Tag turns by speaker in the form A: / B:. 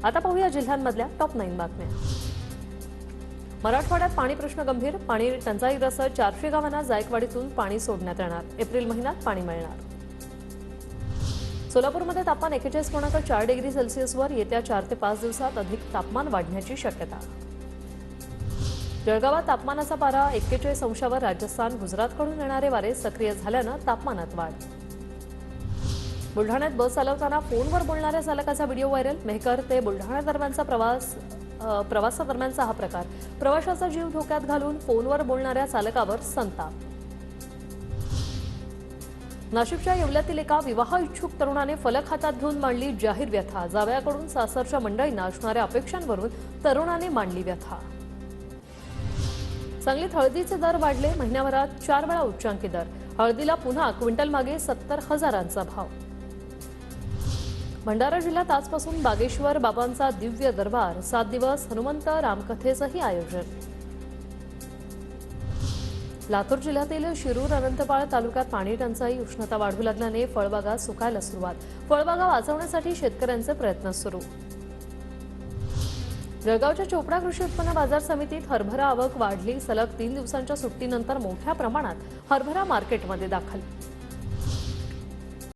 A: आता पाहूया जिल्ह्यांमधल्या टॉप 9 बातम्या। मराठवाड्यात पाणी प्रश्न गंभीर। पाणी टंचाईग्रस्त 400 गावांना जायकवाडीतून पाणी सोडण्यात येणार। एप्रिल महिन्यात पाणी मिळणार। सोलापूरमध्ये तापमान 41.4 डिग्री सेल्सिअसवर येत्या 4 ते 5 दिवसात अधिक तापमान वाढण्याची शक्यता। जळगावात तापमानाचा पारा 41 अंशावर। राजस्थान गुजरातकडून येणारे वारे सक्रिय झाल्यानं तापमानात वाढ। बुलढाण्यात बस चालवताना फोनवर बोलणाऱ्या चालकाचा व्हिडिओ व्हायरल। मेहकर ते बुलढाणा दरम्यानचा प्रवासादरम्यानचा हा प्रकार। प्रवाशाचा जीव धोक्यात घालून फोनवर बोलणाऱ्या चालकावर संताप। नाशिकच्या येवल्यातील एका विवाह इच्छुक तरुणाने फलक हातात घेऊन मांडली जाहीर व्यथा। जावयाकडून सासरच्या मंडळींना असणाऱ्या अपेक्षांवरून तरुणाने मांडली व्यथा। सांगलीत हळदीचे दर वाढले। महिन्याभरात 4 वेळा उच्चांकी दर। हळदीला पुन्हा क्विंटल मागे 70,000चा भाव। भंडारा जिल्ह्यात आजपासून बागेश्वर बाबांचा दिव्य दरबार। 7 दिवस हनुमंत रामकथेचंही आयोजन। लातूर जिल्ह्यातील शिरूर अनंतपाळ तालुक्यात पाणी टंचाई। उष्णता वाढू लागल्याने फळबागा सुकायला सुरुवात। फळबागा वाचवण्यासाठी शेतकऱ्यांचे प्रयत्न सुरू। जळगावच्या चोपडा कृषी उत्पन्न बाजार समितीत हरभरा आवक वाढली। सलग 3 दिवसांच्या सुट्टीनंतर मोठ्या प्रमाणात हरभरा मार्केटमध्ये दाखल।